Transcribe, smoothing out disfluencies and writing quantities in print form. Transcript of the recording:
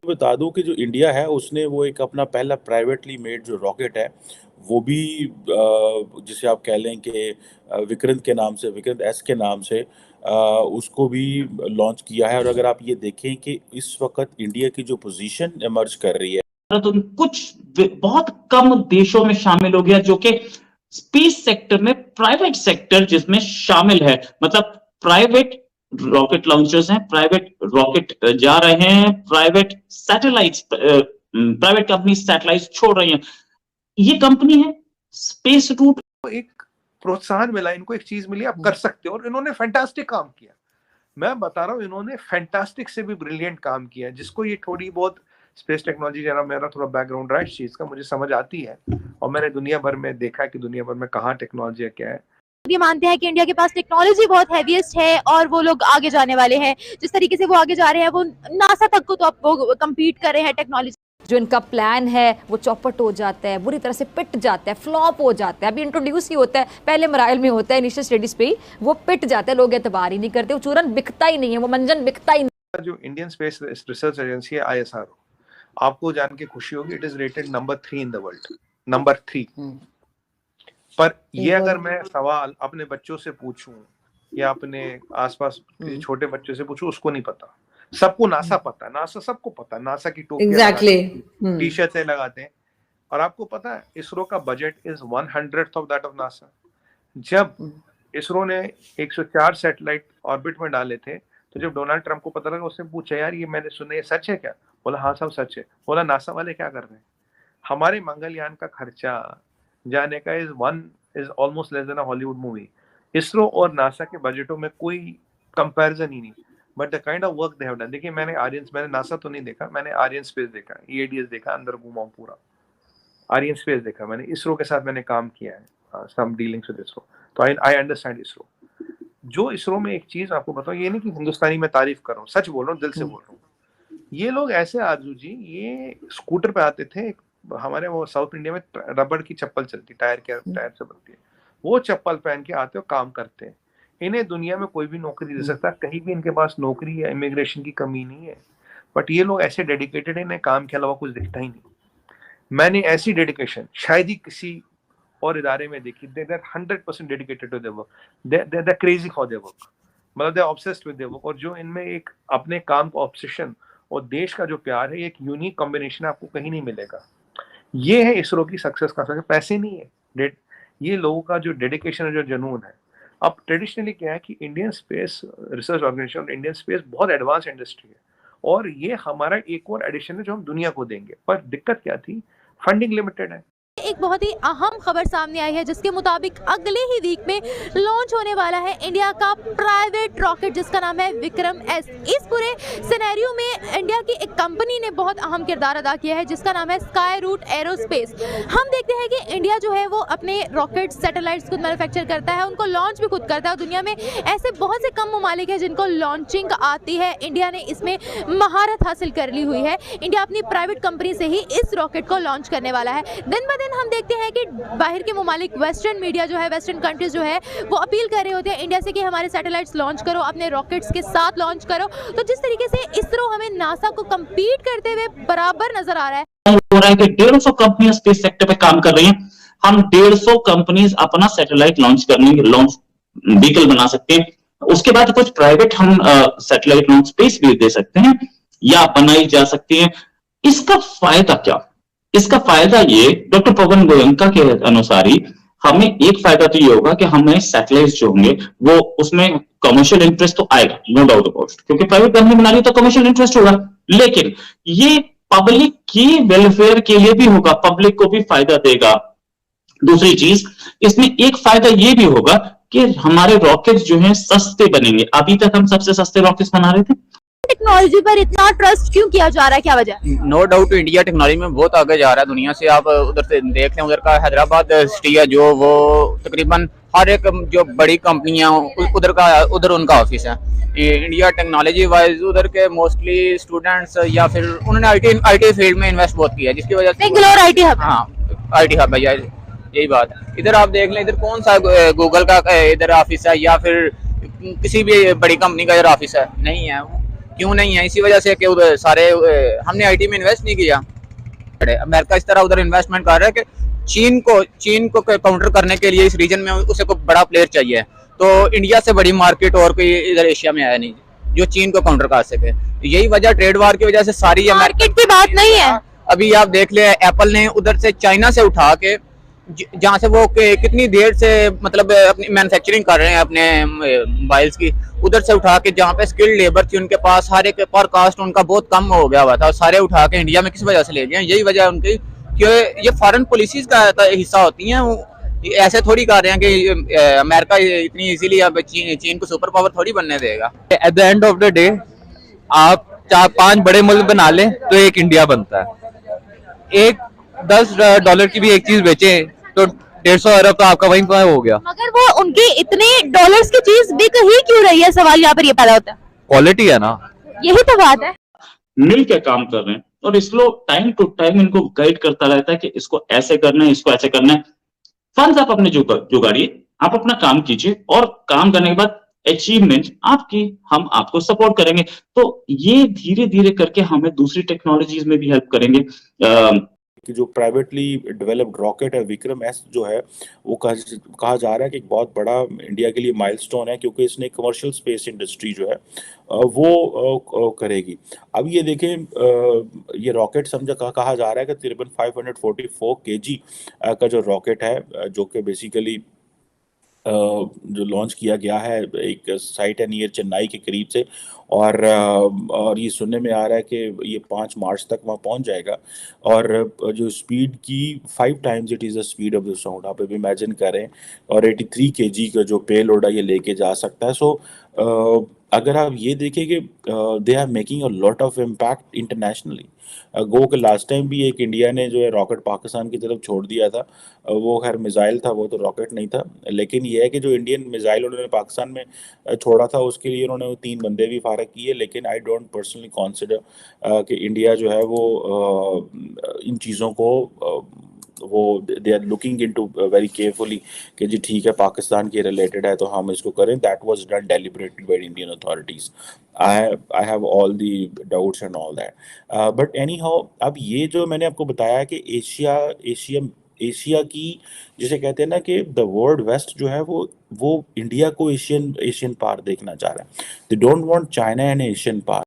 बता दूं कि जो इंडिया है उसने वो एक अपना पहला प्राइवेटली मेड जो रॉकेट है वो भी जिसे आप कह लें कि विक्रांत के नाम से, विक्रांत एस के नाम से उसको भी लॉन्च किया है। और अगर आप ये देखें कि इस वक्त इंडिया की जो पोजीशन इमर्ज कर रही है, तो कुछ बहुत कम देशों में शामिल हो गया जो कि स्पेस सेक्टर में प्राइवेट सेक्टर जिसमें शामिल है। मतलब प्राइवेट रॉकेट लॉन्चर्स हैं, प्राइवेट रॉकेट जा रहे हैं, private satellites, private company satellites छोड़ रही हैं। ये कंपनी है स्पेस रूट। एक प्रोत्साहन मिला, इनको एक चीज मिली, आप कर सकते हो, और इन्होंने फैंटास्टिक काम किया। मैं बता रहा हूँ, इन्होंने फैंटास्टिक से भी ब्रिलियंट काम किया। जिसको ये थोड़ी बहुत स्पेस टेक्नोलॉजी, जरा मेरा थोड़ा बैकग्राउंड रहा इस चीज का, मुझे समझ आती है, और मैंने दुनिया भर में देखा है कि दुनिया भर में कहाँ टेक्नोलॉजी है, क्या है। ये मानते हैं कि इंडिया के पास टेक्नोलॉजी बहुत हैवीएस्ट है और वो लोग आगे जाने वाले हैं। जिस तरीके से वो आगे जा रहे हैं, वो नासा तक को तो अब वो कम्पीट कर रहे हैं टेक्नोलॉजी। जो इनका प्लान है वो चौपट हो जाता है, बुरी तरह से पिट जाता है, फ्लॉप हो जाता है। अभी इंट्रोड्यूस ही होता है, पहले मराइल में होता है, इनिशियल स्टेजेस पे ही वो पिट जाता है, लोग एतबार ही नहीं करते, वो चूरन बिकता ही नहीं है, वो मंजन बिकता ही नहीं। जो इंडियन स्पेस रिसर्च एजेंसी है ISRO, आपको जान के खुशी होगी, it is rated number 3 in the world, number 3। पर ये अगर मैं सवाल अपने बच्चों से पूछूं या अपने आसपास छोटे बच्चों से पूछूं, उसको नहीं पता। सबको नासा पता है, नासा सबको पता है, नासा की टोपी टी शर्ट लगाते हैं। और आपको पता है इसरो का budget is 100th of that of NASA. जब इसरो ने 104 सैटेलाइट ऑर्बिट में डाले थे, तो जब डोनाल्ड ट्रंप को पता लगा, उसने पूछा, यार ये मैंने सुना, ये सच है क्या? बोला हाँ सब सच है। बोला नासा वाले क्या कर रहे हैं? हमारे मंगलयान का खर्चा जाने का is almost less than a Hollywood movie. ISRO और नासा के बजटों में कोई कंपैरिजन ही नहीं। But the kind of work they have done, देखिए मैंने नासा तो नहीं देखा, मैंने आर्यन स्पेस देखा, EADS देखा, अंदर घूमा पूरा, आर्यन स्पेस देखा मैंने। इसरो के साथ मैंने काम किया है, सम डीलिंग्स विद इसरो, तो आई अंडरस्टैंड इसरो। जो इसरो में एक चीज आपको बताऊं, ये नहीं कि हिंदुस्तानी में तारीफ कर रहा हूँ, सच बोल रहा हूँ, दिल से बोल रहा हूँ। ये लोग ऐसे, आरजू जी, ये स्कूटर पे आते थे, हमारे वो साउथ इंडिया में रबड़ की चप्पल चलती, टायर से बनती है, वो चप्पल पहन के आते हो, काम करते हैं। इन्हें दुनिया में कोई भी नौकरी दे सकता है, कहीं भी इनके पास नौकरी या इमिग्रेशन की कमी नहीं है। बट ये लोग ऐसे डेडिकेटेड है, इन्हें काम के अलावा कुछ दिखता ही नहीं। मैंने ऐसी डेडिकेशन शायद ही किसी और इदारे में देखी। They are 100% dedicated to their work, they are crazy for their work, मतलब they are obsessed with their work. और जो इनमें एक अपने काम का ऑब्सेशन और देश का जो प्यार है, एक यूनिक कॉम्बिनेशन आपको कहीं नहीं मिलेगा। ये है इसरो की सक्सेस का सबसे, पैसे नहीं है, ये लोगों का जो डेडिकेशन है, जो जुनून है। अब ट्रेडिशनली क्या है कि Indian space research organisation, Indian space बहुत एडवांस इंडस्ट्री है, और ये हमारा एक और एडिशन है जो हम दुनिया को देंगे। पर दिक्कत क्या थी? फंडिंग लिमिटेड है। एक बहुत ही अहम खबर सामने आई है जिसके मुताबिक अगले ही वीक में लॉन्च होने वाला है इंडिया का प्राइवेट रॉकेट जिसका नाम है विक्रम एस। इस पूरे सिनेरियो में इंडिया की एक कंपनी ने बहुत अहम किरदार अदा किया है जिसका नाम है स्काई रूट एरोस्पेस। हम देखते हैं कि इंडिया जो है वो अपने रॉकेट सैटेलाइट्स खुद मैन्युफैक्चर करता है, उनको लॉन्च भी खुद करता है। दुनिया में ऐसे बहुत से कम ममालिक हैं जिनको लॉन्चिंग आती है, इंडिया ने इसमें महारत हासिल कर ली हुई है। इंडिया अपनी प्राइवेट कंपनी से ही इस रॉकेट को लॉन्च करने वाला है। दिन ब दिन हम देखते हैं कि बाहर के ममालिक, वेस्टर्न मीडिया जो है, वेस्टर्न कंट्रीज जो है, वो अपील कर रहे होते हैं इंडिया से कि हमारे सैटेलाइट्स लॉन्च करो, अपने रॉकेट्स के साथ लॉन्च करो। तो जिस तरीके से इसरो हमें नासा को कंपीट करते हुए बराबर नजर आ रहा है। हो रहा है कि 150 कंपनियां स्पेस सेक्टर पे काम कर रही हैं। हम 150 कंपनीज अपना सैटेलाइट लॉन्च करने के लॉन्च व्हीकल बना सकते हैं। उसके बाद कुछ प्राइवेट हम सैटेलाइट लॉन्च स्पेस भी दे सकते हैं या बनाई जा सकती है। इसका फायदा क्या? इसका फायदा ये, डॉक्टर पवन गोयनका के अनुसार ही हमें एक फायदा तो ये होगा कि हमें सैटेलाइट जो होंगे वो उसमें कमर्शियल इंटरेस्ट तो आएगा, नो डाउट अबाउट, क्योंकि प्राइवेट कंपनी बना रही तो कमर्शियल इंटरेस्ट होगा। लेकिन ये पब्लिक की वेलफेयर के लिए भी होगा, पब्लिक को भी फायदा देगा। दूसरी चीज, इसमें एक फायदा ये भी होगा कि हमारे रॉकेट्स जो हैं सस्ते बनेंगे। अभी तक हम सबसे सस्ते रॉकेट्स बना रहे थे। टेक्नोलॉजी पर इतना ट्रस्ट क्यों किया जा रहा है, क्या वजह? नो डाउट इंडिया टेक्नोलॉजी में बहुत आगे जा रहा है दुनिया से। आप उधर से देख लें, उधर का हैदराबाद सिटी है जो, वो तकरीबन हर एक जो बड़ी कंपनियां उधर उनका ऑफिस है। इंडिया टेक्नोलॉजी वाइज उधर के मोस्टली स्टूडेंट्स या फिर उन्होंने आईटी फील्ड में इन्वेस्ट बहुत किया, जिसकी वजह से बेंगलोर आईटी हब। हाँ, आईटी हब है, यही बात। इधर आप देख लें, इधर कौन सा गूगल का इधर ऑफिस है या फिर किसी भी बड़ी कंपनी का इधर ऑफिस है? नहीं है। क्यों नहीं है? इसी वजह से कि उधर सारे हमने आईटी में इन्वेस्ट नहीं किया। अमेरिका इस तरह उधर इन्वेस्टमेंट कर रहा है कि चीन को काउंटर करने के लिए इस रीजन में उसे कोई बड़ा प्लेयर चाहिए। तो इंडिया से बड़ी मार्केट और कोई इधर एशिया में आया नहीं जो चीन को काउंटर कर सके। यही वजह ट्रेड वार की वजह से सारी मार्केट की बात नहीं है। अभी आप देख ले, एप्पल ने उधर से चाइना से उठा के जहाँ से वो कितनी देर से मतलब अपनी मैन्युफैक्चरिंग कर रहे हैं अपने मोबाइल्स की, उधर से उठा के जहाँ पे स्किल्ड लेबर थी उनके पास हर एक पर कास्ट उनका बहुत कम हो गया हुआ था, और सारे उठा के इंडिया में किस वजह से ले गए? यही वजह है उनकी कि ये फॉरेन पॉलिसीज का हिस्सा होती हैं। ऐसे थोड़ी कर रहे हैं कि अमेरिका इतनी इजीली अब चीन को सुपर पावर थोड़ी बनने देगा। At the end of the day आप 4-5 बड़े मुल्क बना लें तो एक इंडिया बनता है। एक $10 की भी एक चीज बेचे तो 150 अरब तो आपका वहीं पर हो गया। मगर वो उनकी इतने डॉलर्स की चीज बिक ही क्यों रही है, सवाल यहाँ पर ये पैदा होता है। क्वालिटी है ना, यही तो बात है। मिल के काम कर रहे हैं और इसको टाइम टू टाइम इनको गाइड करता रहता है कि इसको ऐसे करना है, इसको ऐसे करना है। फंड्स आप अपने जुगाड़िए, आप अपना काम कीजिए और काम करने के बाद अचीवमेंट आपकी, हम आपको सपोर्ट करेंगे। तो ये धीरे धीरे करके हमें दूसरी टेक्नोलॉजीज में भी हेल्प करेंगे। कि जो प्राइवेटली डेवलप्ड रॉकेट है विक्रम एस जो है वो कहा जा रहा है कि एक बहुत बड़ा इंडिया के लिए माइलस्टोन है, क्योंकि इसने कमर्शियल स्पेस इंडस्ट्री जो है वो करेगी। अब ये देखें, ये रॉकेट कहा जा रहा है कि 544 kg का जो रॉकेट है, जो कि बेसिकली जो लॉन्च किया गया है एक साइट है नियर चेन्नई के करीब से, और ये सुनने में आ रहा है कि ये 5 मार्च तक वहाँ पहुँच जाएगा। और जो स्पीड की 5 times it is the speed of the sound, आप अभी इमेजिन करें। और 83 kg का जो पेलोड है ये लेके जा सकता है। सो अगर आप ये देखें कि they are making a lot of impact internationally. गो के लास्ट टाइम भी एक इंडिया ने जो है रॉकेट पाकिस्तान की तरफ छोड़ दिया था, वो खैर मिसाइल था, वो तो रॉकेट नहीं था। लेकिन ये है कि जो इंडियन मिसाइल उन्होंने पाकिस्तान में छोड़ा था उसके लिए उन्होंने 3 बंदे भी फारग किए। लेकिन आई डोंट पर्सनली कॉन्सिडर कि इंडिया जो है वो इन चीज़ों को वो they are looking into very carefully कि जी ठीक है पाकिस्तान के रिलेटेड है तो हम इसको करें। That was done deliberately by Indian authorities. I have all the doubts and all that, but any how अब ये जो मैंने आपको बताया कि एशिया की जिसे कहते हैं ना कि द वर्ल्ड वेस्ट जो है वो इंडिया को एशियन पार देखना चाह रहा है। They don't want China and Asian par.